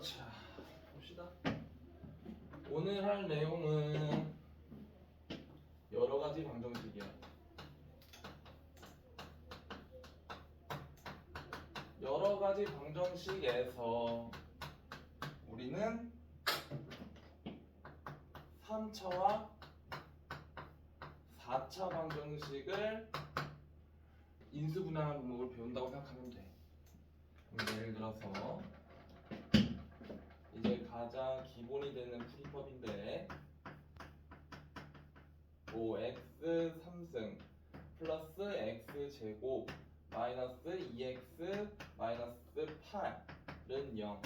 자, 봅시다. 오늘 할 내용은 여러 가지 방정식이야. 여러 가지 방정식에서 우리는 3차와 4차 방정식을 인수분해하는 방법을 배운다고 생각하면 돼. 예를 들어서 이제 가장 기본이 되는 풀이법인데 5x 3승 플러스 x제곱 마이너스 2x 마이너스 8은 0.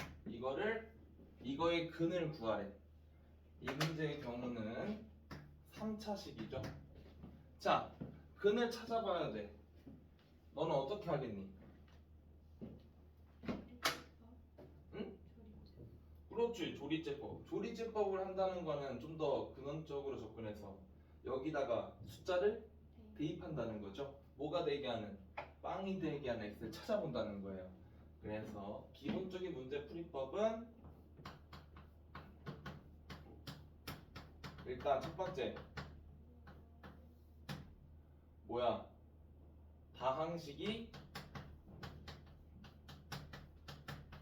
이거의 근을 구하래. 이 문제의 경우는 3차식이죠. 자, 근을 찾아봐야 돼. 너는 어떻게 하겠니? 응? 그렇지, 조리제법. 조리제법을 한다는 거는 좀 더 근원적으로 접근해서 여기다가 숫자를 대입한다는 거죠. 뭐가 되게 하는? 빵이 되게 하는 x를 찾아본다는 거예요. 그래서 기본적인 문제 풀이법은 일단 첫 번째 뭐야? 다항식이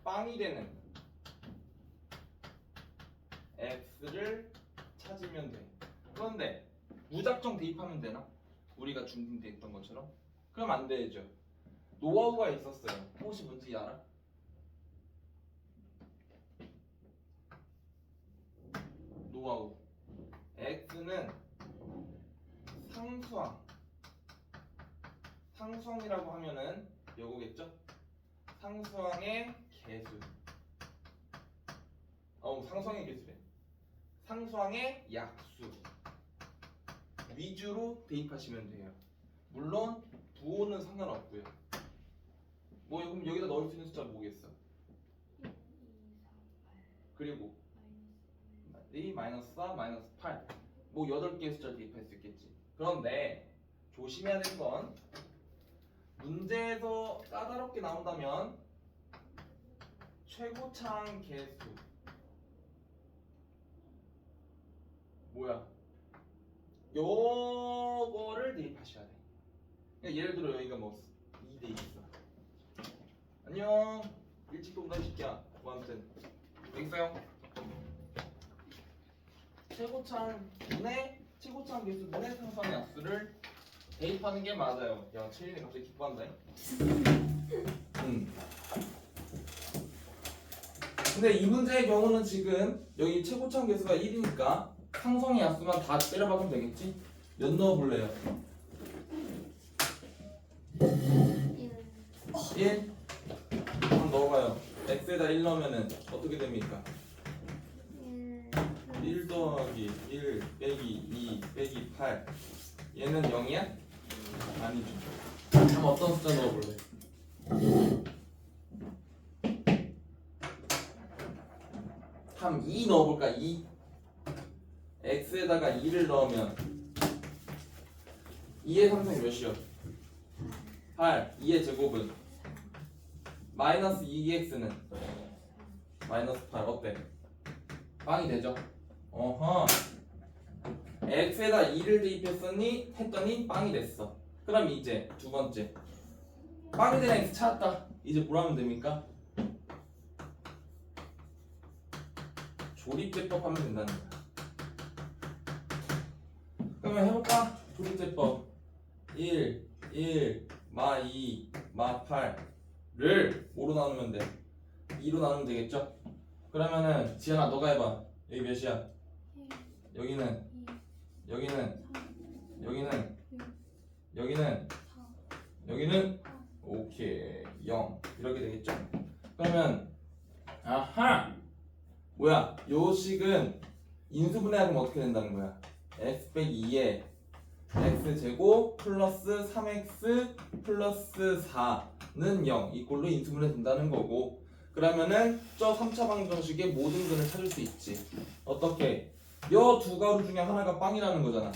빵이 되는 x를 찾으면 돼. 그런데 무작정 대입하면 되나? 우리가 중딩 때 했던 것처럼? 그럼 안 되죠. 노하우가 있었어요. 혹시 뭔지 알아? 노하우. x는 상수항이라고 하면은 요거겠죠? 상수항의 개수. 상수항의 개수래. 상수항의 약수 위주로 대입하시면 돼요. 물론 부호는 상관없고요. 뭐 그럼 여기다 넣을 수 있는 숫자 뭐겠어? 1, 2, 3, 8 그리고 이 마이너스 4, 마이너스 8 뭐 8개의 숫자를 대입할 수 있겠지. 그런데 조심해야 되는 건 문제에서 까다롭게 나온다면 최고차항 개수 뭐야? 요거를 대입하셔야 돼. 그러니까 예를 들어 여기가 뭐 2대 있어. 안녕. 일찍 본다 이 새끼야. 뭐 아무튼 여기 있어요. 최고차항 개수분의 상수항 약수를 대입하는 게 맞아요. 야, 채린이 갑자기 기뻐한다. 근데 이 문제의 경우는 지금 여기 최고차항 개수가 1이니까 상수항의 약수만 다 때려박으면 되겠지? 몇 넣어볼래요? 1? 한번 넣어봐요. x에다 1 넣으면은 어떻게 됩니까? 1 더하기 1 빼기 2 빼기 8 얘는 0이야? 아니죠. 그럼 어떤 숫자 넣어볼래? 그럼 2 넣어볼까? 2 x에다가 2를 넣으면 2의 상승 몇이요? 8 2의 제곱은 마이너스 2x는 마이너스 8 어때? 빵이 되죠? 어허 x에다 2를 대입했더니 빵이 됐어. 그럼 이제 두 번째 빵이 되는 x 찾았다. 이제 뭘 하면 됩니까? 조립제법 하면 된다는 거야. 그러면 해볼까? 조립제법 1, 1, 마 2, 마 8를 5로 나누면 돼. 2로 나누면 되겠죠? 그러면은 지연아 너가 해봐. 여기 몇이야? 여기는 여기는 오케이 0 이렇게 되겠죠? 그러면 아하 뭐야 요 식은 인수분해하면 어떻게 된다는 거야? x 빼기 2에 x제곱 플러스 3x 플러스 4는 0 이꼴로 인수분해 된다는 거고 그러면은 저 3차 방정식의 모든 근을 찾을 수 있지. 어떻게? 요 두 가로 중에 하나가 빵이라는 거잖아.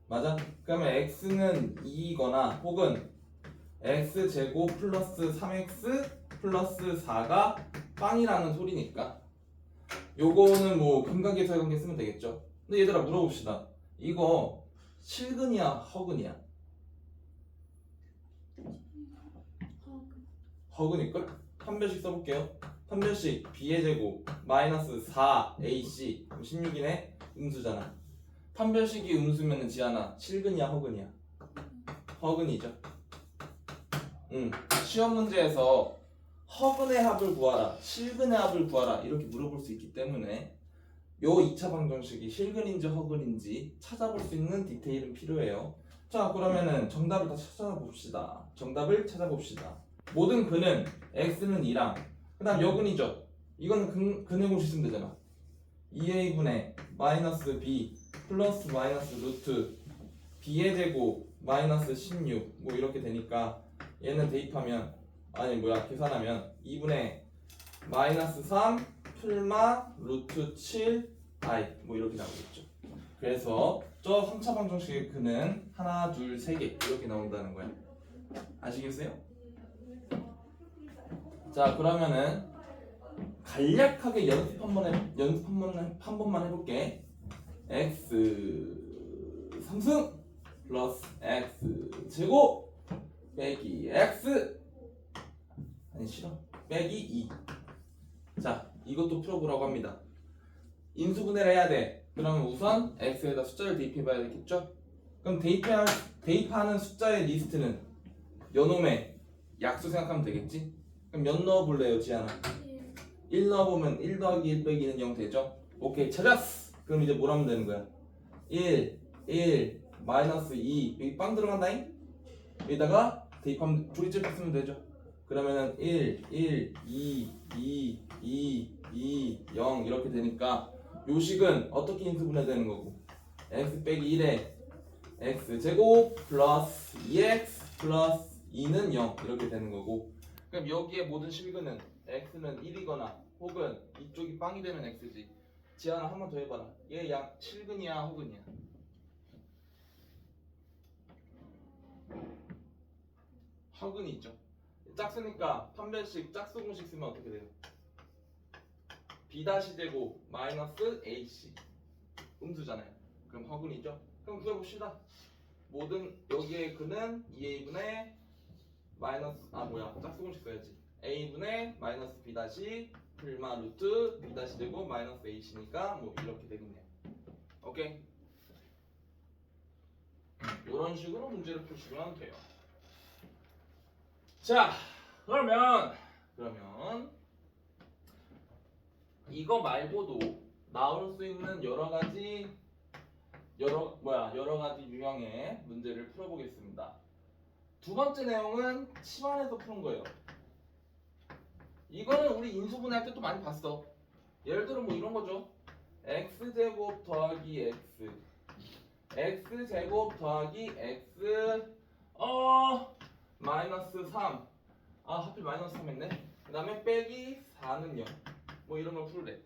맞아? 그러면 x는 2이거나 혹은 x제곱 플러스 3x 플러스 4가 빵이라는 소리니까 요거는 뭐 근각에서의 관계 쓰면 되겠죠. 근데 얘들아 물어봅시다. 이거 실근이야 허근이야? 허근일걸? 판별식 써볼게요. 판별식 b의 제곱 마이너스 4ac 그럼 16이네. 음수잖아. 판별식이 음수면은 지안아 실근이야 허근이야? 허근이죠. 시험 문제에서 허근의 합을 구하라, 실근의 합을 구하라 이렇게 물어볼 수 있기 때문에 요 2차 방정식이 실근인지 허근인지 찾아볼 수 있는 디테일은 필요해요. 자 그러면은 정답을 다 찾아봅시다. 정답을 찾아봅시다. 모든 근은 x는 2랑 그 다음 여근이죠. 이거는 근의 공식 쓰면 되잖아. 2a분의 마이너스 b 플러스 마이너스 루트 b의 제곱 마이너스 16 뭐 이렇게 되니까 얘는 대입하면 계산하면 2분의 마이너스 3 풀마 루트 7 i 뭐 이렇게 나오겠죠. 그래서 저 3차 방정식의 근은 하나 둘 세 개 이렇게 나온다는 거야. 아시겠어요? 자 그러면은 간략하게 연습 한 번만 해볼게. x 3승 플러스 x 제곱 빼기 x 아니 싫어 빼기 2. 자 이것도 풀어보라고 합니다. 인수분해를 해야 돼. 그러면 우선 x에다 숫자를 대입해봐야 되겠죠? 그럼 대입하는 숫자의 리스트는 요놈의 약수 생각하면 되겠지? 그럼 몇 넣어볼래요 지안아? 1 넣어보면 1 더하기 1 빼기는 0 되죠? 오케이 찾았어. 그럼 이제 뭘 하면 되는 거야? 1 마이너스 2 여기 빵 들어간다잉? 여기다가 대입하면 조리집 쓰면 되죠? 그러면은 1 2 0 이렇게 되니까 요식은 어떻게 인수분해되는 거고 x 빼기 1에 x 제곱 플러스 2x 플러스 2는 0 이렇게 되는 거고 그럼 여기에 모든 실근은 x는 1이거나 혹은 이쪽이 빵이 되는 x지. 지안아 한 번 더 해봐라. 얘 양 실근이야 혹은이야? 허근이 있죠. 짝수니까 판별식 짝수 공식 쓰면 어떻게 돼요? b 다시 제곱 마이너스 ac 음수잖아요. 그럼 허근이죠. 그럼 구해봅시다. 모든 여기에 근은 2a분의 마이너스 짝수 공식 써야지. a분의 마이너스 b 다시 풀마 루트 b 다시 제곱 마이너스 ac니까 뭐 이렇게 되겠네요. 오케이. 이런 식으로 문제를 푸시면 돼요. 자 그러면 이거 말고도 나올 수 있는 여러 가지 유형의 문제를 풀어보겠습니다. 두 번째 내용은 치환해서 푸는 거예요. 이거는 우리 인수분해할 때 또 많이 봤어. 예를 들어 뭐 이런 거죠. x제곱 더하기 x 제곱 더하기 x 마이너스 3 하필 마이너스 3 했네. 그 다음에 빼기 4는 0 뭐 이런 걸 풀래.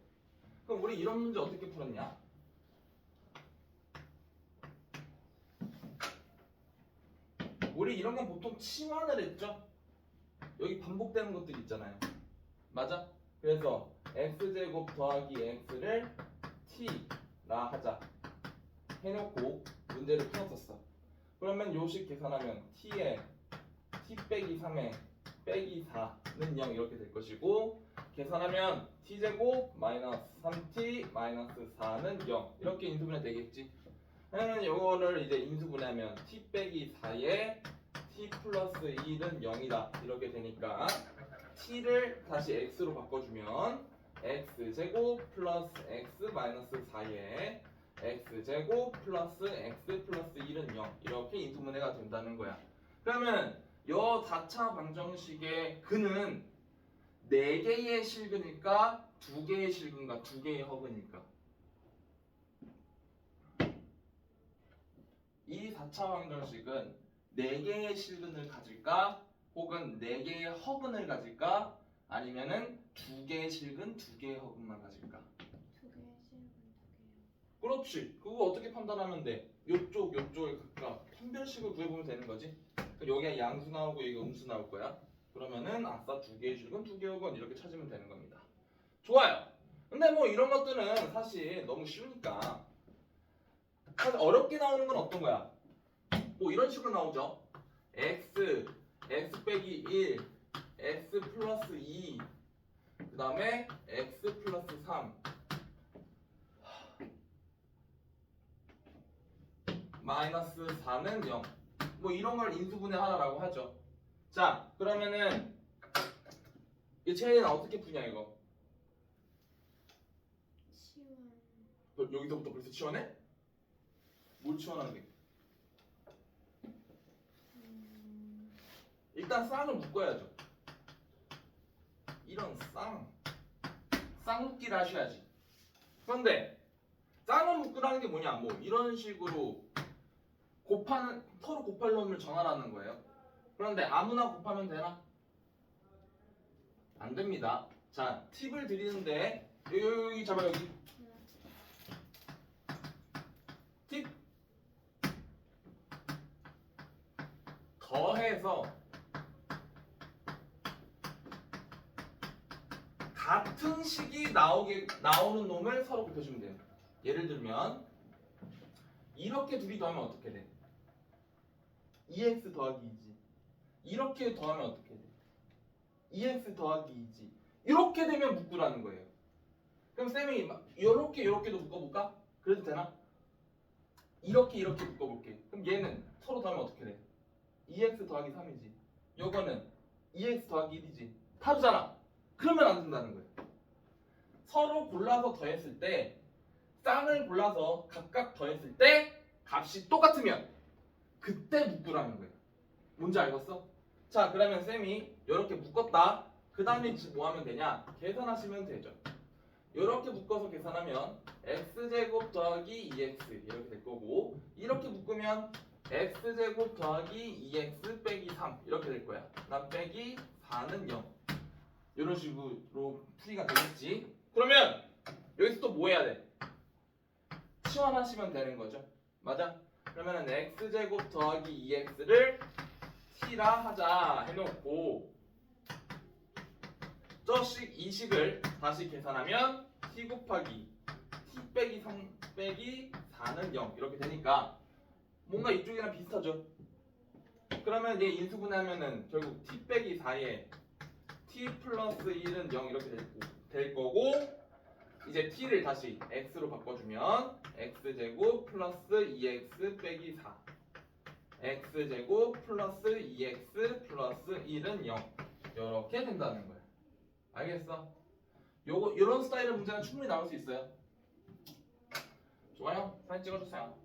그럼 우리 이런 문제 어떻게 풀었냐? 우리 이런 건 보통 치환을 했죠. 여기 반복되는 것들 있잖아요. 맞아? 그래서 x제곱 더하기 x를 t라 하자 해놓고 문제를 풀었었어. 그러면 요식 계산하면 t에 t 빼기 3에 빼기 4는 0 이렇게 될 것이고 계산하면 t제곱 마이너스 3t 마이너스 4는 0 이렇게 인수분해 되겠지. 그러면 이거를 이제 인수분해하면 t 빼기 4에 t 플러스 1은 0이다 이렇게 되니까 t를 다시 x로 바꿔주면 x제곱 플러스 x 마이너스 4에 x제곱 플러스 x 플러스 1은 0 이렇게 인수분해가 된다는 거야. 그러면 요 4차 방정식의 근은 4개의 실근일까 2개의 실근과 2개의 허근일까? 이 4차 방정식은 4개의 실근을 가질까 혹은 4개의 허근을 가질까 아니면은 2개의 실근 2개의 허근만 가질까? 2개의 실근 2개요. 그렇지. 그거 어떻게 판단하면 돼? 요쪽에 각각 판별식을 구해보면 되는 거지. 여기가 양수 나오고 여기가 음수 나올 거야. 그러면은 아싸 2개의 실근 2개의 허근 이렇게 찾으면 되는 겁니다. 좋아요. 근데 뭐 이런 것들은 사실 너무 쉬우니까. 사실 어렵게 나오는 건 어떤 거야? 뭐 이런 식으로 나오죠. x 빼기 1, x 플러스 2, 그 다음에 x 플러스 3 마이너스 4는 0. 뭐 이런 걸 인수분해하라고 하죠. 자, 그러면은 이 체인 어떻게 푸냐 이거? 치원. 여기서부터 벌써 치워내? 뭘 치워놨는데? 일단 쌍을 묶어야죠. 이런 쌍묶기를 하셔야지. 그런데 쌍을 묶으라는 게 뭐냐? 뭐 이런 식으로 서로 곱할 놈을 정하라는 거예요. 그런데 아무나 곱하면 되나? 안 됩니다. 자, 팁을 드리는데 여기 잡아 여기. 팁 더해서 같은 식이 나오는 놈을 서로 곱해주면 돼요. 예를 들면 이렇게 둘이 더하면 어떻게 돼? 2x 더하기 2지. 이렇게 더하면 어떻게 돼? 2x 더하기 2지. 이렇게 되면 묶으라는 거예요. 그럼 쌤이 이렇게도 묶어볼까? 그래도 되나? 이렇게 묶어볼게. 그럼 얘는 서로 더하면 어떻게 돼? 2x 더하기 3이지. 요거는 2x 더하기 1이지. 다르잖아. 그러면 안 된다는 거예요. 서로 골라서 더했을 때 쌍을 골라서 각각 더했을 때 값이 똑같으면 그때 묶으라는 거예요. 뭔지 알겠어? 자, 그러면 쌤이 이렇게 묶었다. 그 다음에 뭐 하면 되냐? 계산하시면 되죠. 이렇게 묶어서 계산하면 x제곱 더하기 2x 이렇게 될 거고, 이렇게 묶으면 x제곱 더하기 2x 빼기 3 이렇게 될 거야. 난 빼기 4는 0. 이런 식으로 풀이가 되겠지. 그러면 여기서 또 뭐 해야 돼? 치환하시면 되는 거죠. 맞아? 그러면은 x제곱 더하기 2x를 t라 하자 해놓고 이 식을 다시 계산하면 t 곱하기 t 빼기 3 빼기 4는 0 이렇게 되니까 뭔가 이쪽이랑 비슷하죠. 그러면 얘 인수분해하면은 결국 t 빼기 4에 t 플러스 1은 0 이렇게 될 거고, 이제 t를 다시 x로 바꿔주면 x제곱 플러스 2x 빼기 4 x제곱 플러스 2x 플러스 1은 0 이렇게 된다는 거야. 알겠어? 요런 스타일의 문제는 충분히 나올 수 있어요. 좋아요? 사진 찍어주세요.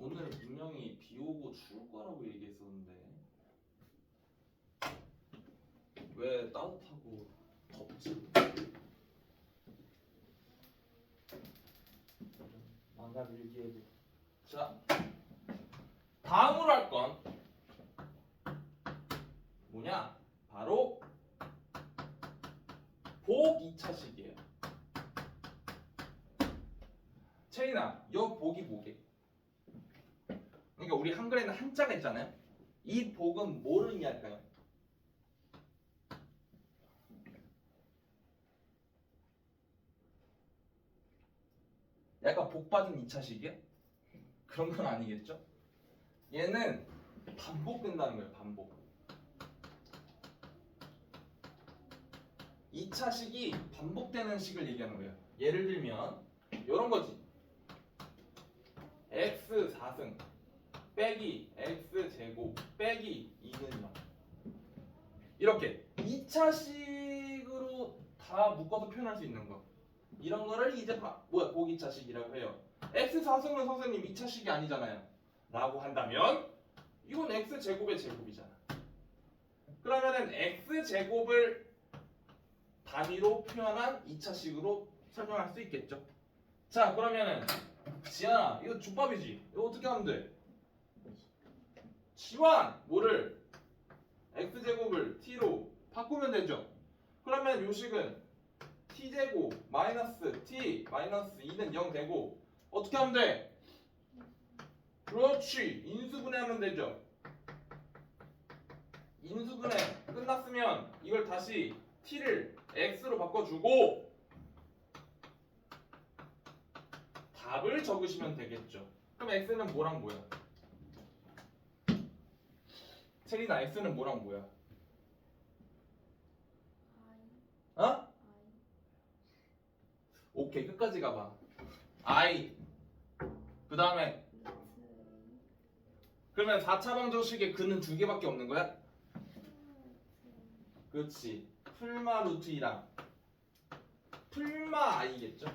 오늘 분명히 비 오고 추울 거라고 얘기했었는데 왜 따뜻하고 덥지? 망각 일기예보. 자, 다음으로 할 건 뭐냐? 바로 복 2차식이에요. 채인아, 요 복이 뭐게? 그러니까 우리 한글에는 한자가 있잖아요. 이 복은 뭐를 의미할까요? 약간 복 받은 2차식이야? 그런 건 아니겠죠? 얘는 반복된다는 거예요. 반복. 2차식이 반복되는 식을 얘기하는 거예요. 예를 들면 이런 거지. x 4승 빼기 x제곱 빼기 2는 0 이렇게 2차식으로 다 묶어서 표현할 수 있는 거, 이런 거를 이제 복 2차식이라고 해요. x 4승은 선생님 2차식이 아니잖아요 라고 한다면 이건 x제곱의 제곱이잖아. 그러면은 x제곱을 단위로 표현한 2차식으로 설명할 수 있겠죠. 자, 그러면은 지연아, 이거 족밥이지? 이거 어떻게 하면 돼? 치환! 뭐를? x제곱을 t로 바꾸면 되죠. 그러면 요식은 t제곱 마이너스 t 마이너스 2는 0 되고 어떻게 하면 돼? 그렇지. 인수분해하면 되죠. 인수분해 끝났으면 이걸 다시 t를 x로 바꿔주고 답을 적으시면 되겠죠. 그럼 x는 뭐랑 뭐야? 체리나 x는 뭐랑 뭐야? I 어? 오케이 끝까지 가봐. i 그 다음에 그러면 4차 방정식에 근은 두 개밖에 없는 거야? 그렇지. 풀마 루트 2랑 풀마 i겠죠?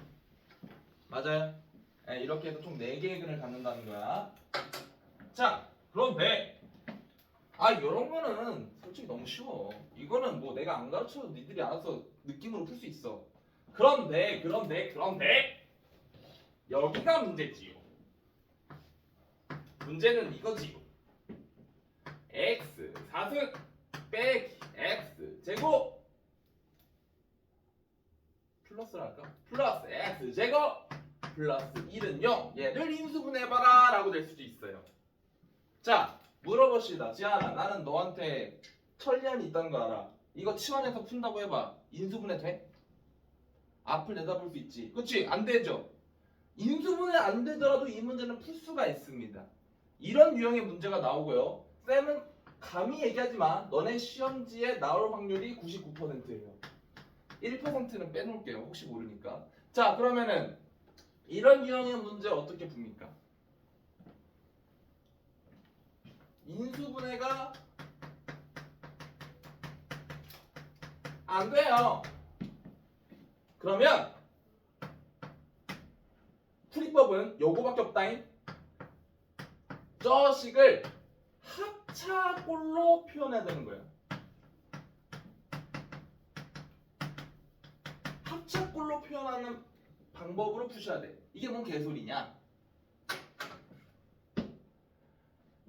맞아요. 네, 이렇게 해서 총 4개의 근을 갖는다는 거야. 자, 그런데 이런 거는 솔직히 너무 쉬워. 이거는 뭐 내가 안 가르쳐도 니들이 알아서 느낌으로 풀 수 있어. 그런데 여기가 문제지요. 문제는 이거지요. x 4승 빼기 x 제곱 플러스랄까? 플러스 x 제곱 플러스 1은 0 얘를 인수분해해봐라 라고 될 수도 있어요. 자 물어봅시다. 지아나 나는 너한테 천리안이 있다는 거 알아. 이거 치환해서 푼다고 해봐. 인수분해 돼? 앞을 내다볼 수 있지. 그치? 안 되죠? 인수분해 안 되더라도 이 문제는 풀 수가 있습니다. 이런 유형의 문제가 나오고요. 쌤은 감히 얘기하지만 너네 시험지에 나올 확률이 99%예요. 1%는 빼놓을게요. 혹시 모르니까. 자 그러면은 이런 유형의 문제 어떻게 풉니까? 인수분해가 안 돼요. 그러면 풀이법은 요거밖에 없다잉. 저 식을 합차꼴로 표현해야 되는 거예요. 합차꼴로 표현하는 방법으로 푸셔야 돼. 이게 뭔 개소리냐?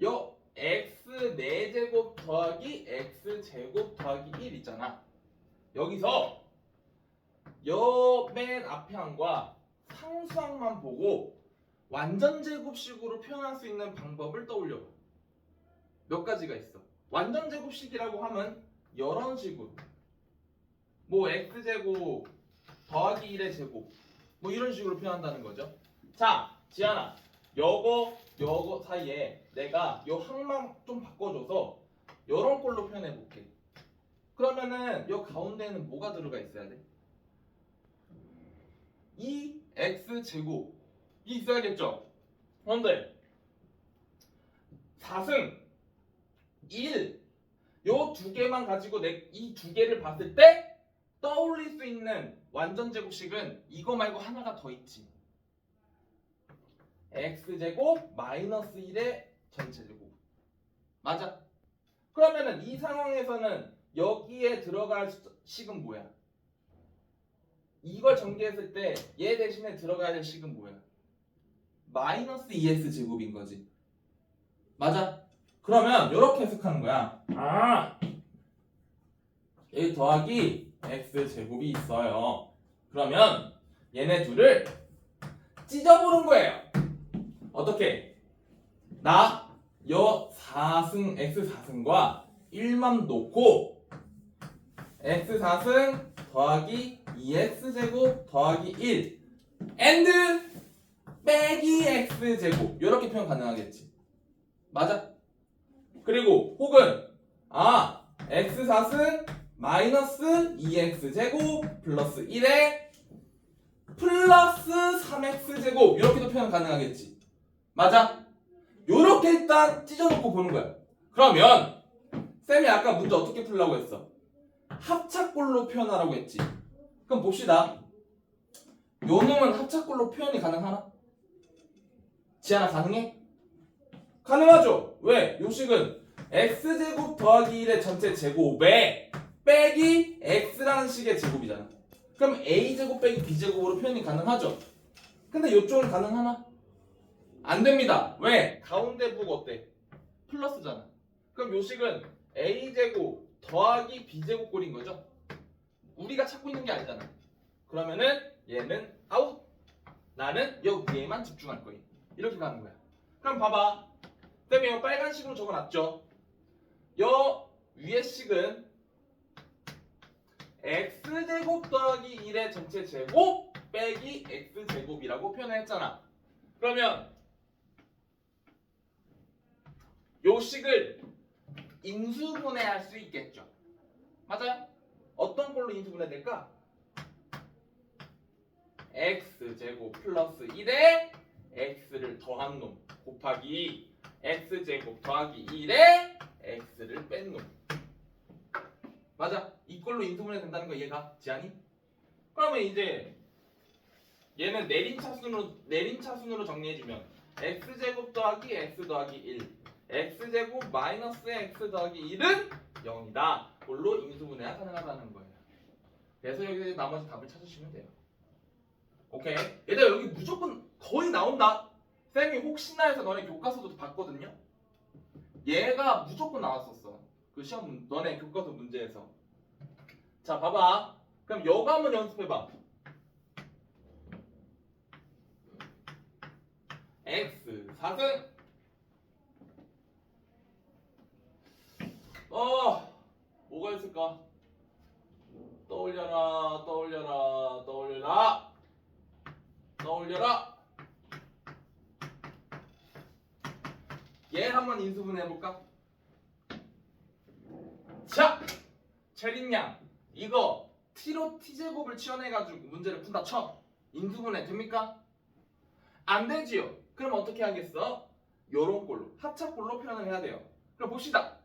요 x 4제곱 더하기 x 제곱 더하기 1 있잖아. 여기서 요 맨 앞에 항과 상수항만 보고 완전 제곱식으로 표현할 수 있는 방법을 떠올려 봐. 몇 가지가 있어. 완전 제곱식이라고 하면 이런 식으로 뭐 x제곱 더하기 1의 제곱 뭐 이런 식으로 표현한다는 거죠. 자 지안아 요거 사이에 내가 요 항만 좀 바꿔줘서 요런 꼴로 표현해 볼게. 그러면은 요 가운데에는 뭐가 들어가 있어야 돼? 2x제곱이 있어야겠죠. 그런데 4승 1 요 두 개만 가지고 이 두 개를 봤을 때 떠올릴 수 있는 완전 제곱식은 이거 말고 하나가 더 있지. x제곱 마이너스 1의 전체 제곱. 맞아. 그러면은 이 상황에서는 여기에 들어갈 식은 뭐야? 이걸 전개했을 때 얘 대신에 들어가야 될 식은 뭐야? 마이너스 2x 제곱인 거지. 맞아. 그러면 이렇게 해석하는 거야. 여기 더하기 x 제곱이 있어요. 그러면 얘네 둘을 찢어보는 거예요. 어떻게? 요 4승 x 4승과 1만 놓고 x 4승 더하기 2x 제곱 더하기 1 and 빼기 x 제곱 이렇게 표현 가능하겠지. 맞아? 그리고 혹은 x 4승 마이너스 2x 제곱 플러스 1에 플러스 3x 제곱 이렇게도 표현 가능하겠지. 맞아? 요렇게 일단 찢어놓고 보는 거야. 그러면 쌤이 아까 문제 어떻게 풀라고 했어? 합차꼴로 표현하라고 했지. 그럼 봅시다. 요 놈은 합차꼴로 표현이 가능하나? 지하나 가능해? 가능하죠. 왜? 요 식은 x제곱 더하기 1의 전체 제곱에 빼기 x라는 식의 제곱이잖아. 그럼 a제곱 빼기 b제곱으로 표현이 가능하죠. 근데 요쪽은 가능하나? 안 됩니다. 왜? 가운데 부가 어때? 플러스잖아. 그럼 요 식은 a제곱 더하기 b제곱 꼴인 거죠. 우리가 찾고 있는 게 아니잖아. 그러면은 얘는 아웃. 나는 요 위에만 집중할 거야. 이렇게 가는 거야. 그럼 봐봐. 쌤이 이거 빨간식으로 적어놨죠. 요 위의 식은 x제곱 더하기 1의 전체 제곱 빼기 x제곱이라고 표현했잖아. 그러면 요 식을 인수분해할 수 있겠죠. 맞아요? 어떤 걸로 인수분해될까? x제곱 플러스 1에 x를 더한 놈 곱하기 x제곱 더하기 1에 x를 뺀 놈. 맞아. 이걸로 인수분해 된다는 거 이해가? 지안이? 그러면 이제 얘는 내림차순으로 정리해주면 x제곱 더하기 x 더하기 1 x제곱 마이너스 x 더하기 1은 0이다. 그걸로 인수분해가 가능하다는 거예요. 그래서 여기 나머지 답을 찾으시면 돼요. 오케이. 얘들아 여기 무조건 거의 나온다. 쌤이 혹시나 해서 너네 교과서도 봤거든요. 얘가 무조건 나왔었어. 그 시험 너네 교과서 문제에서. 자 봐봐. 그럼 여거 한번 연습해봐. x 4승 뭐가 있을까? 떠올려라 떠올려라 떠올려라 떠올려라. 얘 한번 인수분해 해볼까? 자, 체린 양 이거 t로 t제곱을 치환해가지고 문제를 푼다 쳐. 인수분해 됩니까? 안 되지요. 그럼 어떻게 하겠어? 요런 꼴로 합차꼴로 표현을 해야 돼요. 그럼 봅시다.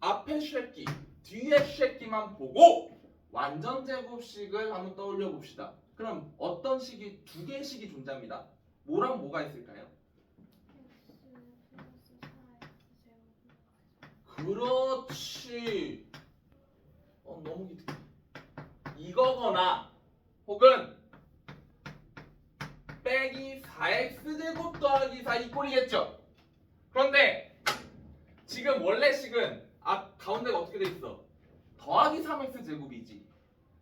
앞에 쉐끼 뒤에 쉐끼만 보고 완전 제곱식을 한번 떠올려 봅시다. 그럼 어떤 식이 두 개의 식이 존재합니다. 뭐랑 뭐가 있을까요? 그렇지. 너무 기특해. 이거거나 혹은 빼기 4x제곱 더하기 4 이 꼴이겠죠. 그런데 지금 원래 식은 가운데가 어떻게 돼 있어? 더하기 3x제곱이지.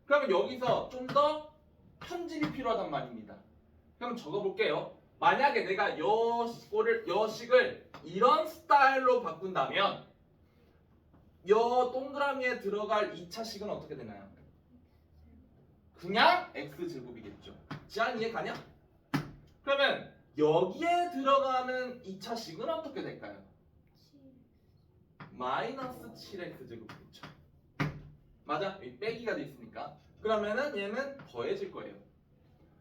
그러면 여기서 좀 더 편집이 필요하단 말입니다. 그럼 적어볼게요. 만약에 내가 요 식을 이런 스타일로 바꾼다면 요 동그라미에 들어갈 2차식은 어떻게 되나요? 그냥 x제곱이겠죠. 지안 이해 가냐? 그러면 여기에 들어가는 2차식은 어떻게 될까요? 마이너스 7x제곱이겠죠. 맞아? 여기 빼기가 돼 있으니까. 그러면은 얘는 더해질 거예요.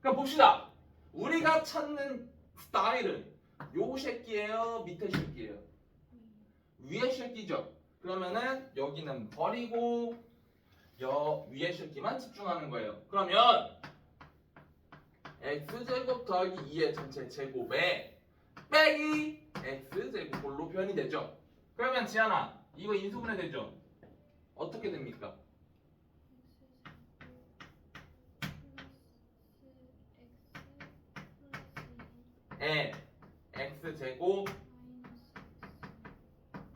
그럼 봅시다. 우리가 찾는 스타일은 요 새끼예요? 밑에 새끼예요? 위에 새끼죠. 그러면은 여기는 버리고 위에 새끼만 집중하는 거예요. 그러면 x제곱 더하기 2의 전체 제곱에 빼기 x제곱꼴로 표현이 되죠. 그러면 지안아 이거 인수분해 되죠? 어떻게 됩니까? x제곱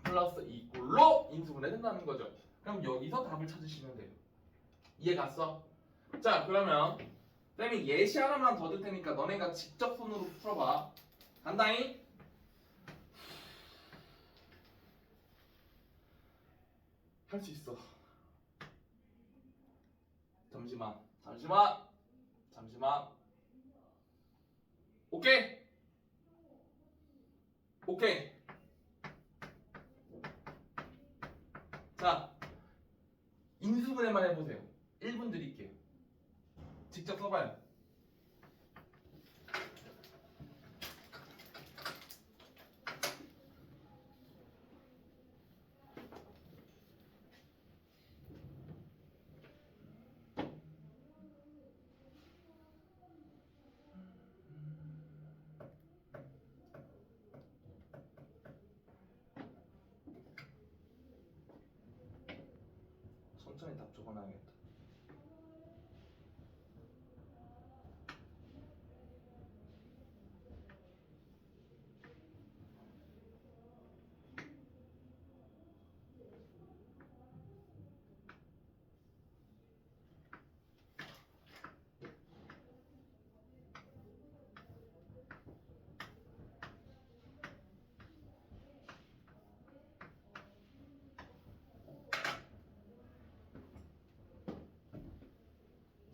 플러스 2꼴로 인수분해 된다는 거죠. 그럼 여기서 답을 찾으시면 돼요. 이해 갔어? 자 그러면 쌤이 예시 하나만 더 줄 테니까 너네가 직접 손으로 풀어봐. 간다잉? 할 수 있어. 잠시만. 오케이. 자 인수분해만 해보세요. 1분 드릴게요. 직접 써봐요. 천천히 답 적어놔야겠다.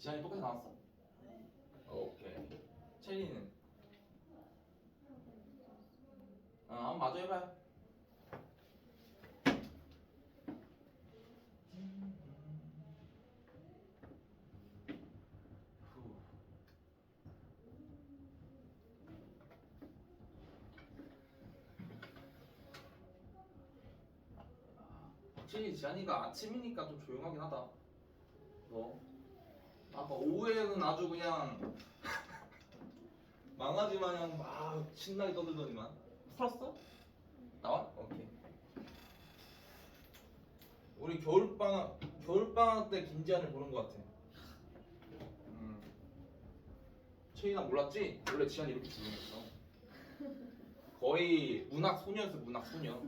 지한이 똑같이 나왔어? 네. 오케이. 체리는? 한번 마저 해봐요. 확실히 지한이가 아침이니까 좀 조용하긴 하다. 너 아까 오후에는 아주 그냥 망아지 마냥 막 신나게 떠들더니만. 풀었어? 나와? 오케이. 우리 겨울방학 때 김지한을 보는 것 같아. 채인아 몰랐지? 원래 지한이 이렇게 생겼어. 거의 문학 소녀였어, 문학 소녀.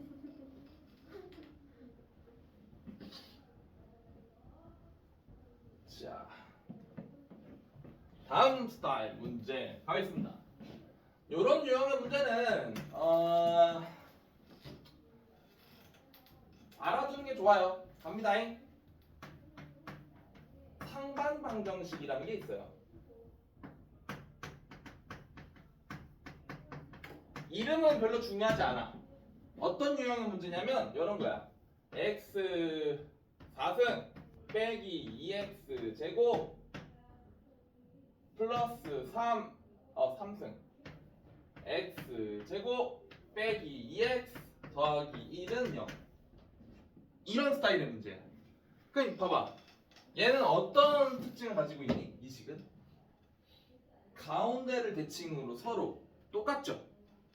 자, 다음 스타일 문제 가겠습니다. 이런 유형의 문제는 알아두는 게 좋아요. 갑니다잉. 상반 방정식이라는 게 있어요. 이름은 별로 중요하지 않아. 어떤 유형의 문제냐면 이런 거야. x 4승 빼기 2x 제곱 플러스 3승 x 제곱 빼기 2x 더하기 1은 0. 이런 스타일의 문제야. 그러니까 봐봐. 얘는 어떤 특징을 가지고 있니? 이 식은 가운데를 대칭으로 서로 똑같죠?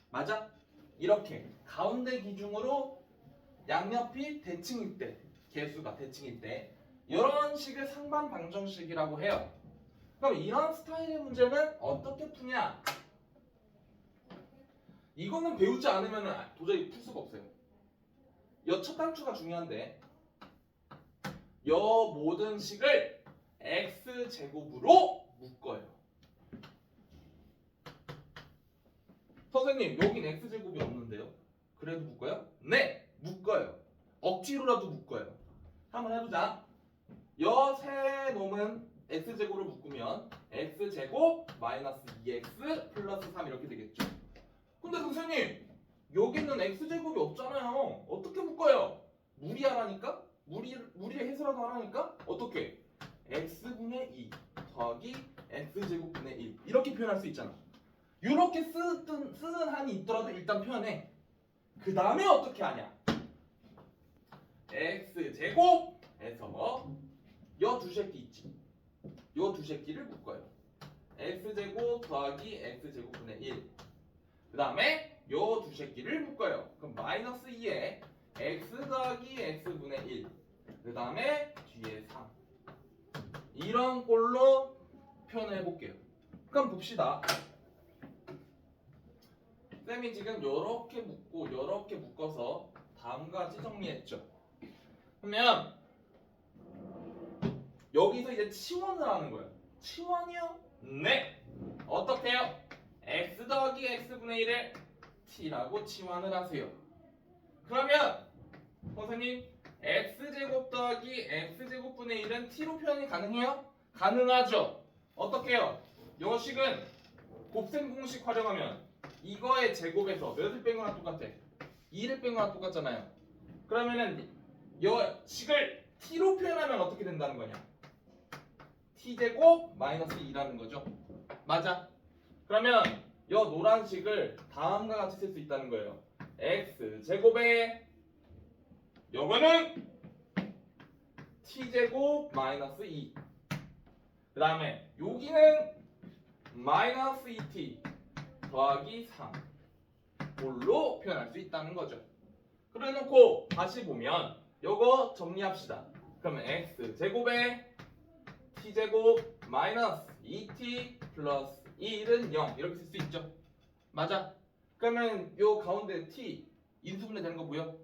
맞아? 이렇게 가운데 기준으로 양옆이 대칭일 때, 개수가 대칭일 때 이런 식을 상반 방정식이라고 해요. 그럼 이런 스타일의 문제는 어떻게 푸냐? 이거는 배우지 않으면 도저히 풀 수가 없어요. 여 첫 단추가 중요한데 여 모든 식을 x제곱으로 묶어요. 선생님 여긴 x제곱이 없는데요? 그래도 묶어요? 네! 묶어요. 억지로라도 묶어요. 한번 해보자. 여 세 놈은 x제곱으로 묶으면 x제곱 마이너스 2x 플러스 3 이렇게 되겠죠. 근데 선생님 여기는 x제곱이 없잖아요. 어떻게 묶어요? 무리하라니까? 무리를 해서라도 하라니까? 어떻게? x분의 2 더하기 x제곱분의 1 이렇게 표현할 수 있잖아. 이렇게 쓰는 한이 있더라도 일단 표현해. 그 다음에 어떻게 하냐? x제곱에서 여 두 새끼 있지? 요 두 새끼를 묶어요. x제곱 더하기 x제곱분의 1. 그 다음에 요 두 새끼를 묶어요. 그럼 마이너스 2에 x 더하기 x분의 1. 그 다음에 뒤에 3. 이런 꼴로 표현을 해볼게요. 그럼 봅시다. 쌤이 지금 요렇게 묶고 요렇게 묶어서 다음과 같이 정리했죠. 그러면 여기서 이제 치원을 하는 거예요. 치원이요? 네! 어떻게 해요? x 더하기 x분의 1을 t라고 치환을 하세요. 그러면 선생님 x제곱 더하기 x제곱분의 1은 t로 표현이 가능해요? 가능하죠. 어떻게 해요? 요 식은 곱셈 공식 활용하면 이거의 제곱에서 몇을 뺀 거랑 똑같아? 2를 뺀 거랑 똑같잖아요. 그러면은 요 식을 t로 표현하면 어떻게 된다는 거냐? t제곱 마이너스 2라는 거죠. 맞아. 그러면 요 노란식을 다음과 같이 쓸 수 있다는 거예요. x제곱에 요거는 t제곱 마이너스 2. 그 다음에 여기는 마이너스 2t 더하기 3 꼴로 표현할 수 있다는 거죠. 그래 놓고 다시 보면 요거 정리합시다. 그러면 x제곱에 t제곱 마이너스 2t 플러스 1은 0 이렇게 쓸 수 있죠. 맞아. 그러면 요 가운데 t 인수분해 되는 거 보여?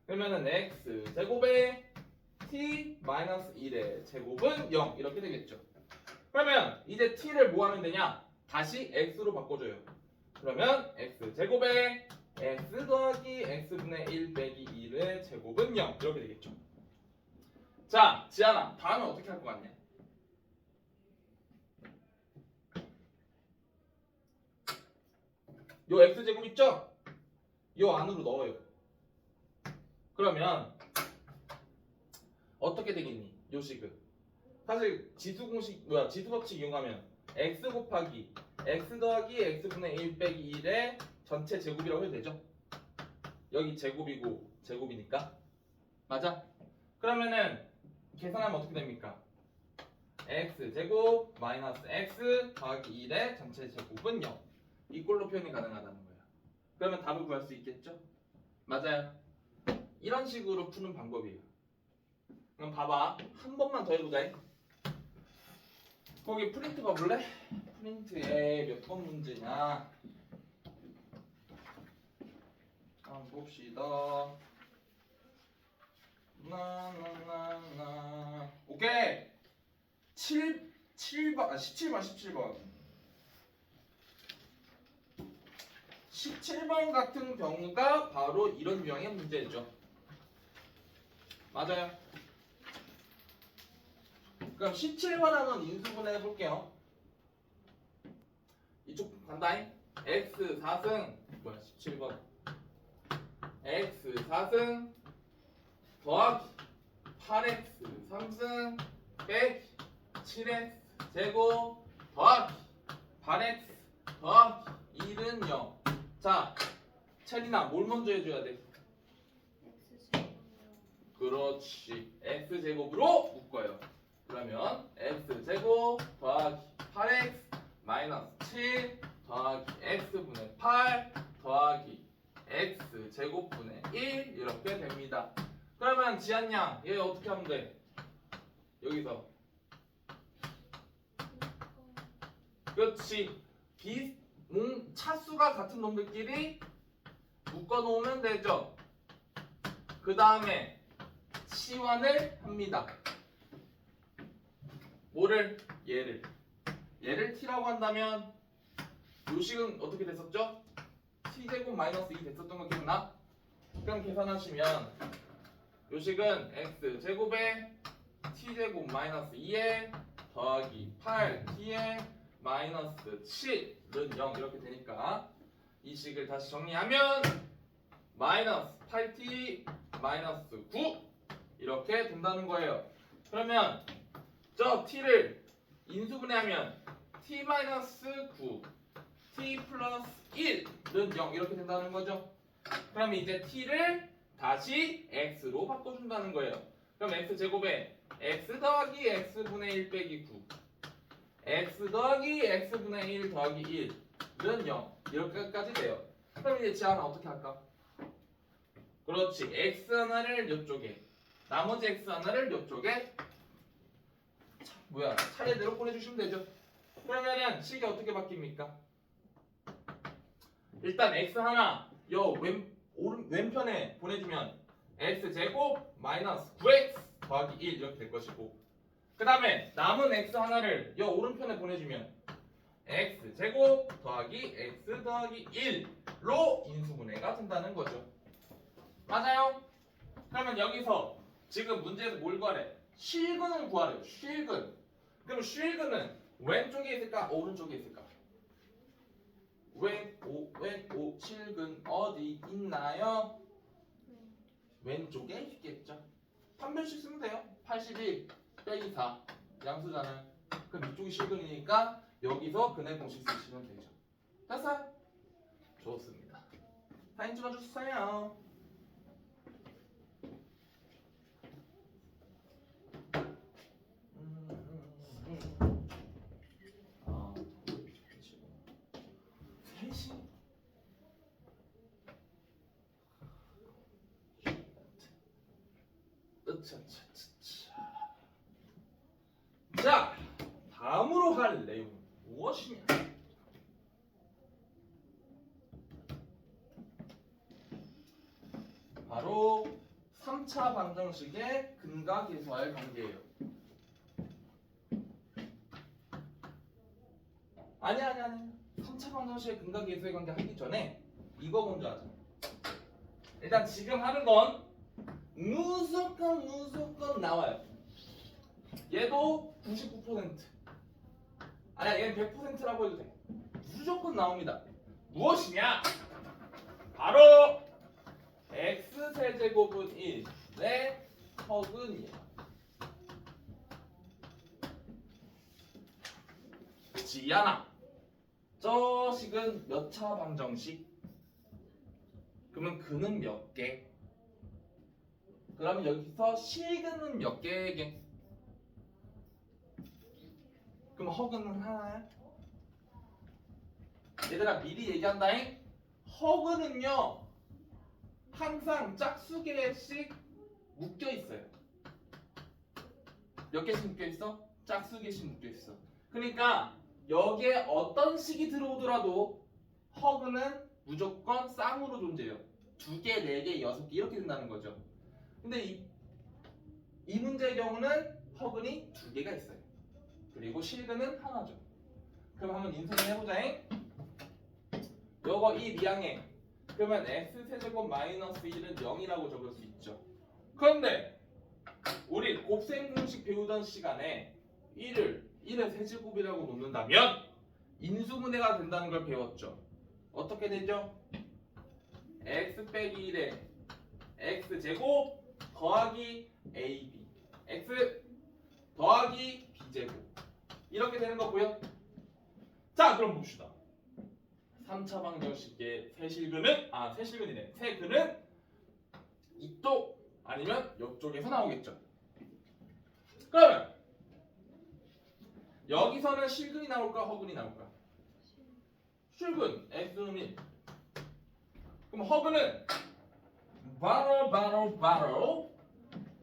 그러면은 x제곱에 t 마이너스 1의 제곱은 0 이렇게 되겠죠. 그러면 이제 t를 뭐 하면 되냐? 다시 x로 바꿔줘요. 그러면 x제곱에 x 더하기 x분의 1 빼기 1의 제곱은 0 이렇게 되겠죠. 자, 지안아 다음은 어떻게 할 것 같냐? 요 x제곱 있죠? 요 안으로 넣어요. 그러면 어떻게 되겠니? 요 식은 사실 지수 법칙 이용하면 x 곱하기 x 더하기 x분의 1 빼기 1의 전체 제곱이라고 해도 되죠? 여기 제곱이고 제곱이니까 맞아? 그러면은 계산하면 어떻게 됩니까? x제곱 마이너스 x 더하기 1의 전체 제곱은 0 이 꼴로 표현이 가능하다는 거예요. 그러면 답을 구할 수 있겠죠? 맞아요. 이런 식으로 푸는 방법이에요. 그럼 봐봐. 한 번만 더 해보자. 거기 프린트 봐볼래? 프린트에 몇 번 문제냐? 한번 봅시다. 나나나나. 오케이. 17번 17번 같은 경우가 바로 이런 유형의 문제죠. 맞아요. 그럼 17번 한번 인수분해 해볼게요. 이쪽 간다잉. x 4승 뭐야 17번 x 4승 더하기 8x 3승 빼기 7x 제곱 더하기 8x 더하기 1은 0. 자, 체리나 뭘 먼저 해줘야 돼? x제곱이요. 그렇지. x제곱으로 묶어요. 그러면 x제곱 더하기 8x 마이너스 7 더하기 x분의 8 더하기 x제곱분의 1 이렇게 됩니다. 그러면 지한양 얘 어떻게 하면 돼? 여기서 그렇지. 차수가 같은 놈들끼리 묶어놓으면 되죠. 그 다음에 치환을 합니다. 뭐를? 얘를 t라고 한다면 요식은 어떻게 됐었죠? t제곱 마이너스 2 됐었던 거 기억나? 그럼 계산하시면 요식은 x제곱에 t제곱 마이너스 2에 더하기 8t에 마이너스 7은 0 이렇게 되니까 이 식을 다시 정리하면 마이너스 8t 마이너스 9 이렇게 된다는 거예요. 그러면 저 t를 인수분해하면 t 마이너스 9 t 플러스 1은 0 이렇게 된다는 거죠. 그럼 이제 t를 다시 x로 바꿔준다는 거예요. 그럼 x제곱에 x 더하기 x분의 1 빼기 9 x 더하기 x분의 1 더하기 1은 0 이렇게까지 돼요. 그럼 이제 지하나 어떻게 할까? 그렇지. x 하나를 이쪽에 나머지 x 하나를 이쪽에 차례대로 보내주시면 되죠. 그러면은 식이 어떻게 바뀝니까? 일단 x 하나 요 왼편에 보내주면 x제곱 마이너스 9x 더하기 1 이렇게 될 것이고 그 다음에 남은 x 하나를 요 오른편에 보내주면 x제곱 더하기 x 더하기 1로 인수분해가 된다는 거죠. 맞아요? 그러면 여기서 지금 문제에서 뭘 구하래? 실근을 구하래요. 실근. 그럼 실근은 왼쪽에 있을까? 오른쪽에 있을까? 실근 어디 있나요? 왼쪽에 있겠죠. 판별식 쓰면 돼요. 81 빼기 4 양수잖아요. 그럼 이쪽이 실근이니까 여기서 근해 공식 쓰시면 되죠. 됐어요? 좋습니다. 사진 찍어주세요. 자, 다음으로 할 내용은 무엇이냐? 바로 3차 방정식의 근과 계수와의 관계예요. 아니야. 3차 방정식의 근과 계수의 관계 하기 전에 이거 먼저 하자. 일단 지금 하는 건 무조건 나와요. 얘도 99% 아니야 얘는 100%라고 해도 돼. 무조건 나옵니다. 무엇이냐? 바로 x세제곱은 1의 허근이야. 지연아, 저 식은 몇 차 방정식? 그러면 근은 몇 개? 그러면 여기서 실근은 몇 개게? 그럼 허근은 하나야? 얘들아 미리 얘기한다잉. 허근은요 항상 짝수개씩 묶여 있어요. 몇 개씩 묶여 있어? 짝수개씩 묶여 있어. 그러니까 여기에 어떤 식이 들어오더라도 허근은 무조건 쌍으로 존재해요. 2개, 4개, 6개 이렇게 된다는 거죠. 근데 이 문제의 경우는 허근이 2개가 있어요. 그리고 실근은 하나죠. 그럼 한번 인수를 해보자잉. 요거 이 미양에 그러면 x세제곱 마이너스 1은 0이라고 적을 수 있죠. 그런데 우리 곱셈 공식 배우던 시간에 1의 세제곱이라고 놓는다면 인수분해가 된다는 걸 배웠죠. 어떻게 되죠? x 빼기 1에 x제곱 더하기 ab x 더하기 b제곱 이렇게 되는 거 보여? 자 그럼 봅시다. 3차 방정식의 세실근이네. 세근은 이쪽 아니면 이쪽에서 나오겠죠. 그러면 여기서는 실근이 나올까 허근이 나올까? 실근 x는 1. 그럼 허근은 바로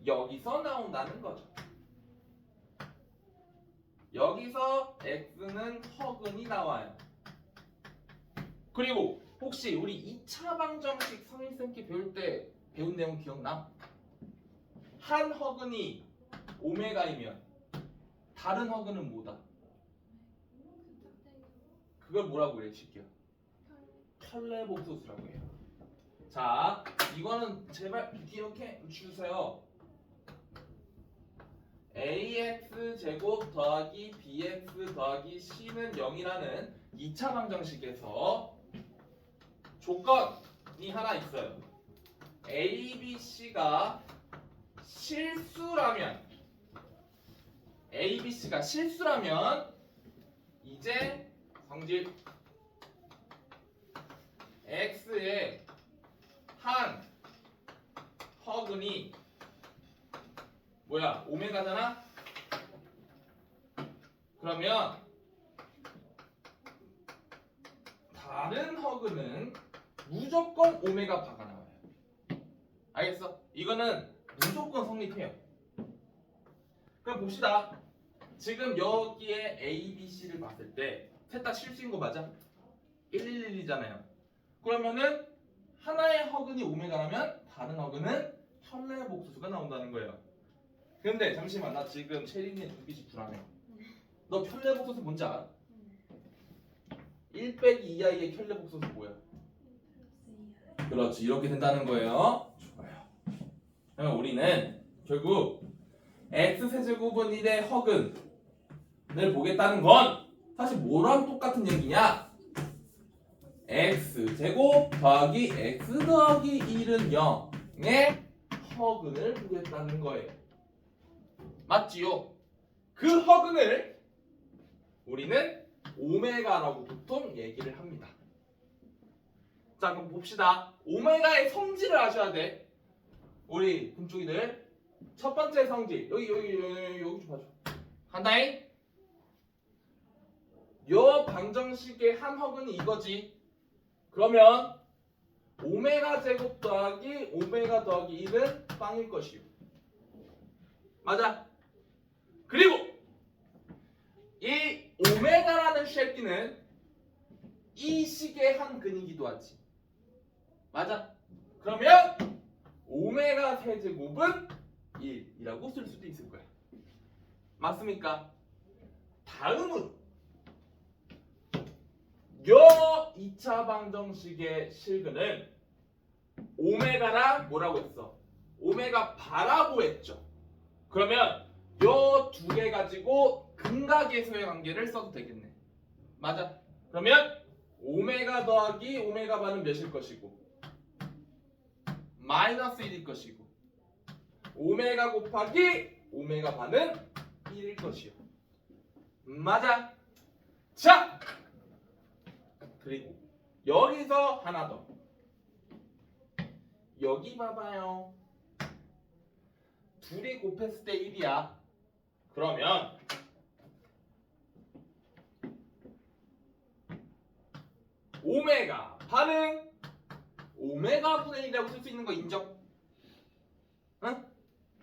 여기서 나온다는 거죠. 여기서 x는 허근이 나와요. 그리고 혹시 우리 2차 방정식 성인쌤께 배울 때 배운 내용 기억나? 한 허근이 오메가이면 다른 허근은 뭐다? 그걸 뭐라고 해요? 쉽게요. 켤레복소수라고 해요. 자, 이거는 제발 기억해 주세요. ax 제곱 더하기 bx 더하기 c는 0이라는 2차 방정식에서 조건이 하나 있어요. a, b, c가 실수라면 a, b, c가 실수라면 이제 성질 x의 한 허근이 뭐야? 오메가잖아? 그러면 다른 허근은 무조건 오메가 바가 나와요. 알겠어? 이거는 무조건 성립해요. 그럼 봅시다. 지금 여기에 A, B, C를 봤을 때 셋 다 실수인 거 맞아? 111이잖아요. 그러면은 하나의 허근이 오메가라면 다른 허근은 켤레복소수가 나온다는 거예요. 근데 잠시만, 나 지금 체린이의 눈빛이 불안해. 너 켤레복소수 뭔지 알아? 1 빼기 2i의 켤레복소수 뭐야? 그렇지, 이렇게 된다는 거예요. 좋아요. 그러면 우리는 결국 x세제곱은 1의 허근을 보겠다는 건 사실 뭐랑 똑같은 얘기냐? x제곱 더하기 x 더하기 1은 0의 허근을 보겠다는 거예요. 맞지요? 그 허근을 우리는 오메가라고 보통 얘기를 합니다. 자, 그럼 봅시다. 오메가의 성질을 아셔야 돼. 우리 금쪽이들 첫 번째 성질 여기 좀 봐줘. 간다잉. 요 방정식의 한 허근이 이거지. 그러면 오메가 제곱 더하기 오메가 더하기 1은 빵일 것이요. 맞아. 그리고 이 오메가라는 새끼는 이 식의 한 근이기도 하지. 맞아. 그러면 오메가 세제곱은 1이라고 쓸 수도 있을 거야. 맞습니까? 다음은 요 2차 방정식의 실근은 오메가랑 뭐라고 했어? 오메가 바라고 했죠. 그러면 요 두 개 가지고 근각에서의 관계를 써도 되겠네. 맞아. 그러면 오메가 더하기 오메가 반은 몇일 것이고 마이너스 1일 것이고 오메가 곱하기 오메가 반은 1일 것이요. 맞아. 자, 그리고 여기서 하나 더. 여기 봐봐요. 둘이 곱했을 때 1이야. 그러면 오메가 반응 오메가 분의 1이라고 쓸 수 있는 거 인정? 응?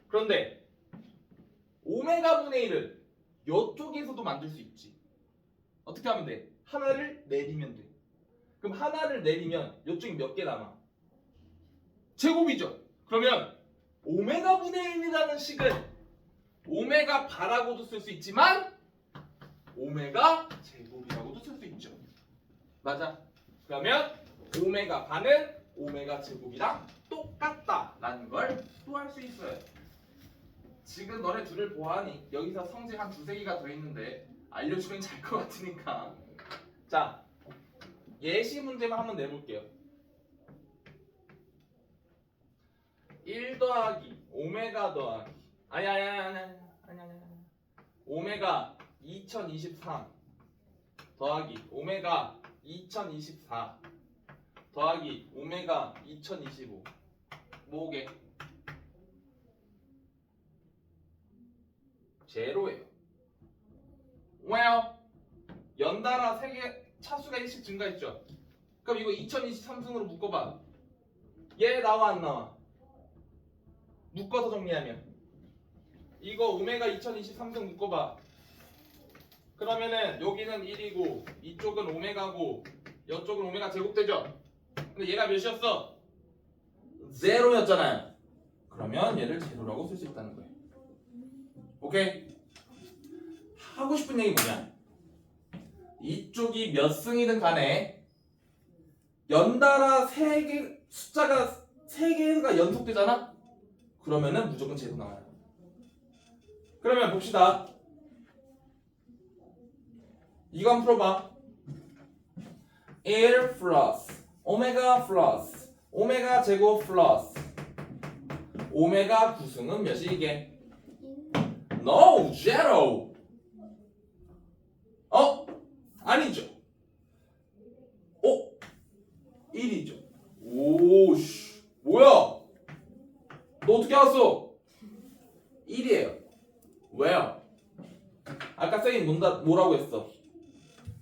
그런데 오메가 분의 1을 이쪽에서도 만들 수 있지. 어떻게 하면 돼? 하나를 내리면 돼. 그럼 하나를 내리면 이쪽이 몇 개 남아? 제곱이죠. 그러면 오메가 분의 1이라는 식은 오메가 바라고도 쓸 수 있지만 오메가 제곱이라고도 쓸 수 있죠. 맞아. 그러면 오메가 반은 오메가 제곱이랑 똑같다라는 걸 또 할 수 있어요. 지금 너네 둘을 보아하니 여기서 성질 한 두세 개가 더 있는데 알려주면 잘 것 같으니까. 자, 예시 문제만 한번 내볼게요. 1 더하기 오메가 더하기 아니 오메가 2023 더하기 오메가 2024 더하기 오메가 2025 뭐게? 제로예요. 왜요? 연달아 3개 차수가 1씩 증가했죠. 그럼 이거 2023승으로 묶어봐. 얘 나와 안 나와? 묶어서 정리하면 이거 오메가 2023승 묶어봐. 그러면은 여기는 1이고 이쪽은 오메가고 이쪽은 오메가 제곱되죠. 근데 얘가 몇이었어? 제로였잖아요. 그러면 얘를 제로라고 쓸 수 있다는 거예요. 오케이? 하고 싶은 얘기 뭐냐? 이쪽이 몇 승이든 간에 연달아 3개 숫자가 3개가 연속되잖아? 그러면은 무조건 제로 나와요. 그러면 봅시다. 이거 한번 풀어봐. 1 플러스 오메가 플러스 오메가 제곱 플러스 오메가 구승은 몇이 이게? No! 제로! 아니죠. 1이죠. 오씨 뭐야? 너 어떻게 알았어? 1이에요. 왜요? 아까 쌤이 뭐라고 했어?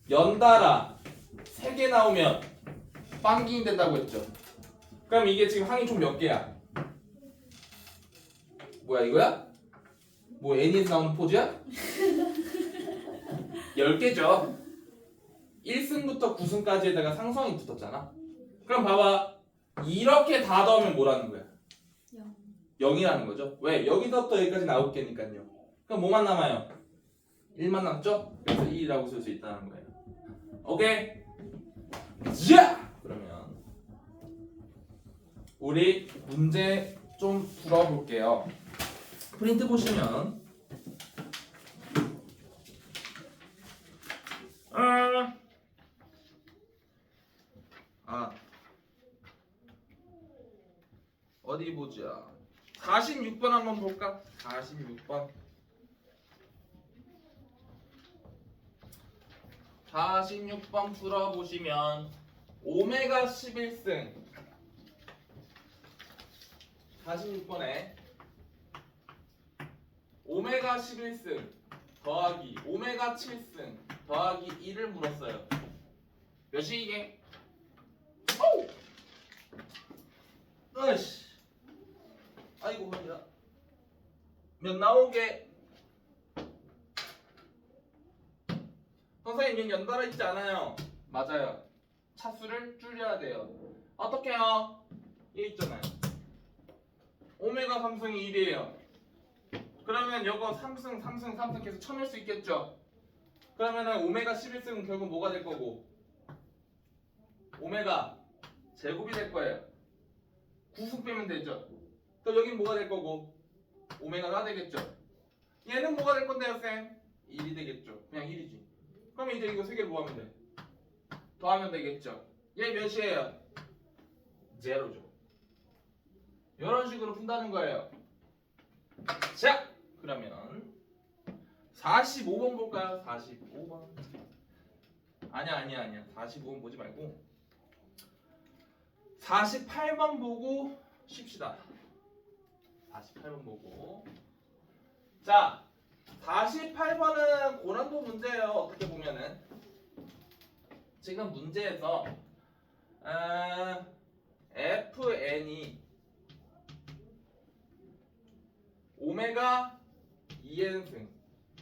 연달아 3개 나오면 빵깅이 된다고 했죠. 그럼 이게 지금 항이 총 몇 개야? 뭐야 이거야? 뭐 애니에서 나오는 포즈야? 10개죠. 1승부터 9승까지에다가 상성이 붙었잖아. 그럼 봐봐. 이렇게 다 더하면 뭐라는 거야? 0이라는 거죠. 왜? 여기서부터 여기까지 9개니까요. 그럼 뭐만 남아요? 1만 남죠? 그래서 2라고 쓸 수 있다는 거예요. 오케이? 자! 그러면 우리 문제 좀 풀어볼게요. 프린트 보시면 어디 보자. 46번 한번 볼까? 46번. 46번 풀어보시면 오메가 11승 46번에 오메가 11승 더하기 오메가 7승 더하기 1을 물었어요. 몇이 이게? 오! 으이씨 아이고 허리야. 몇 나오게? 선생님 얘 연달아 있지 않아요. 맞아요. 차수를 줄여야 돼요. 어떻게 해요? 얘 있잖아요. 오메가 3승이 1이에요. 그러면 이거 3승 3승 3승 계속 쳐낼 수 있겠죠. 그러면은 오메가 11승은 결국 뭐가 될 거고 오메가 제곱이 될 거예요. 9승 빼면 되죠. 그럼 여긴 뭐가 될 거고 오메가가 되겠죠. 얘는 뭐가 될 건데요 쌤? 1이 되겠죠. 그냥 1이지. 그러면 이제 이거 세 개를 뭐 하면 돼? 더하면 되겠죠. 얘 몇이에요? 제로죠. 이런 식으로 푼다는 거예요. 자, 그러면 45번 볼까요? 45번. 아니야. 45번 보지 말고 48번 보고 쉽시다. 48번 보고. 자, 48번은 고난도 문제예요. 어떻게 보면은 지금 문제에서 fn이 오메가 2n승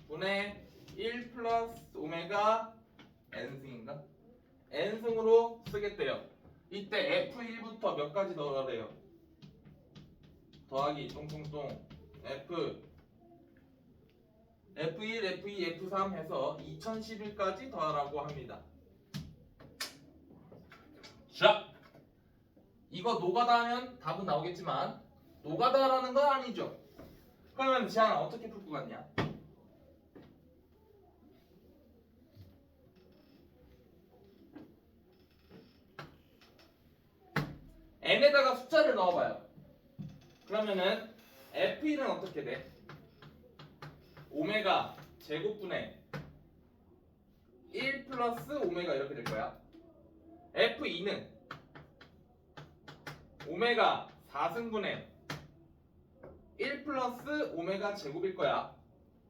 분의 1 플러스 오메가 n승인가? n승으로 쓰겠대요. 이때 f1부터 몇 가지 넣으래요? 더하기 똥똥똥 f1, f2, f3 해서 2011까지 더하라고 합니다. 자, 이거 노가다 하면 답은 나오겠지만 노가다라는 건 아니죠. 그러면 지안아 어떻게 풀 것 같냐? n에다가 숫자를 넣어봐요. 그러면은 f1은 어떻게 돼? 오메가 제곱분의 1 플러스 오메가 이렇게 될 거야. f2는 오메가 4승분의 1 플러스 오메가 제곱일 거야.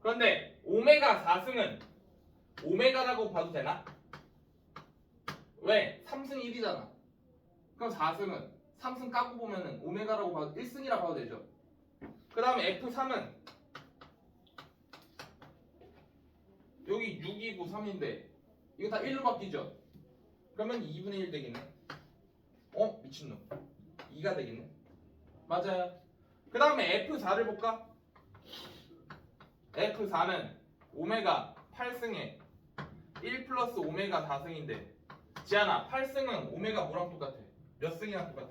그런데 오메가 4승은 오메가라고 봐도 되나? 왜? 3승 1이잖아. 그럼 4승은 3승 까고 보면은 오메가라고 봐도 1승이라 봐도 되죠. 그 다음에 F3은 여기 6이고 3인데 이거 다 1로 바뀌죠. 그러면 2분의 1 되겠네. 미친놈. 2가 되겠네. 맞아요. 그 다음에 F4를 볼까? F4는 오메가 8승에 1 플러스 오메가 4승인데 지안아 8승은 오메가 뭐랑 똑같아? 몇 승이랑 똑같아?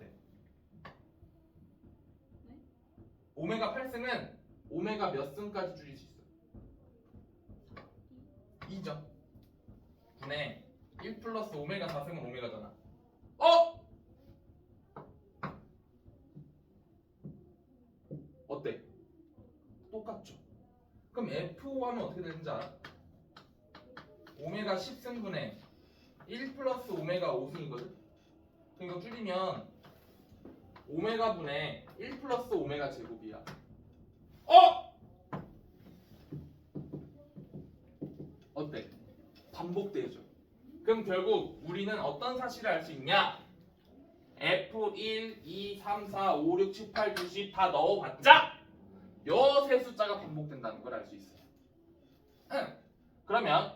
오메가 8승은 오메가 몇 승까지 줄일 수 있어? 2죠. 분의 1 플러스 오메가 4승은 오메가잖아. 어때? 똑같죠. 그럼 F5 하면 어떻게 되는지 알아? 오메가 10승분의 1 플러스 오메가 5승이거든? 그러니까 줄이면 오메가 분의 1 플러스 오메가 제곱이야. 어때? 반복되죠. 그럼 결국 우리는 어떤 사실을 알 수 있냐? F1, 2, 3, 4, 5, 6, 7, 8, 9, 10 다 넣어봤자 요 세 숫자가 반복된다는 걸 알 수 있어요. 그러면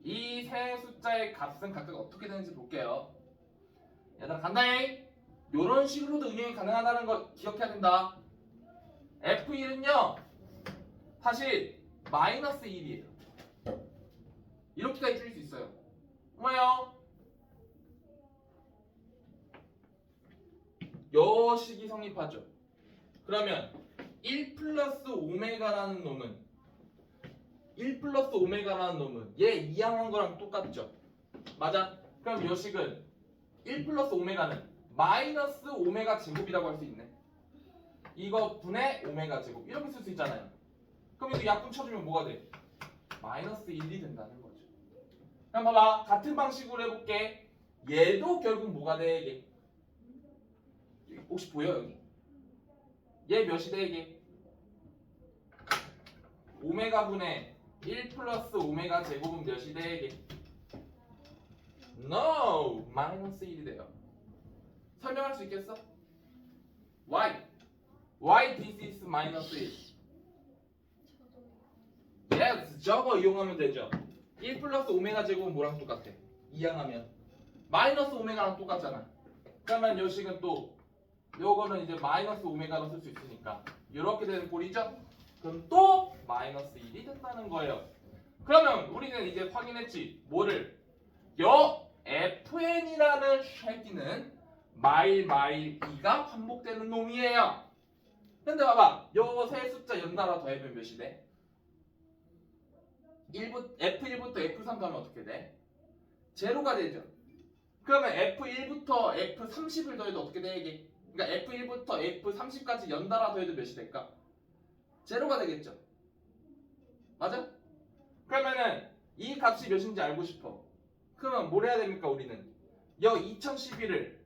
이 세 숫자의 값은 각각 어떻게 되는지 볼게요. 얘들아 간다잉. 요런 식으로도 응용이 가능하다는 거 기억해야 된다. F1은요 사실 마이너스 1이에요. 이렇게까지 줄일 수 있어요. 뭐예요? 여식이 성립하죠. 그러면 1 플러스 오메가라는 놈은 얘 이항한 거랑 똑같죠. 맞아? 그럼 여식은 1 플러스 오메가는 마이너스 오메가 제곱이라고 할 수 있네. 이거 분의 오메가 제곱 이렇게 쓸 수 있잖아요. 그럼 이거 약분 쳐주면 뭐가 돼? 마이너스 1이 된다는 거죠. 그럼 봐봐. 같은 방식으로 해볼게. 얘도 결국 뭐가 돼? 이게 혹시 보여 여기? 얘 몇이 돼 이게? 오메가 분의 1 플러스 오메가 제곱은 몇이 돼 이게? No! 마이너스 1이 돼요. 설명할 수 있겠어? Why? Why this is minus 1? Yes, 저거 이용하면 되죠. 1 플러스 오메가 제곱은 뭐랑 똑같아? 이항하면 마이너스 오메가랑 똑같잖아. 그러면 요 식은 또 요거는 이제 마이너스 오메가로 쓸 수 있으니까 이렇게 되는 꼴이죠? 그럼 또 마이너스 1이 된다는 거예요. 그러면 우리는 이제 확인했지. 뭐를? 요 fn이라는 쉐기는 마일 2가 반복되는 놈이에요. 근데 봐봐. 요 세 숫자 연달아 더해보면 몇이 돼? F1부터 F3 가면 어떻게 돼? 제로가 되죠. 그러면 F1부터 F30을 더해도 어떻게 돼 이게? 그러니까 F1부터 F30까지 연달아 더해도 몇이 될까? 제로가 되겠죠. 맞아? 그러면은 이 값이 몇인지 알고 싶어. 그러면 뭘 해야 됩니까 우리는? 여 2012를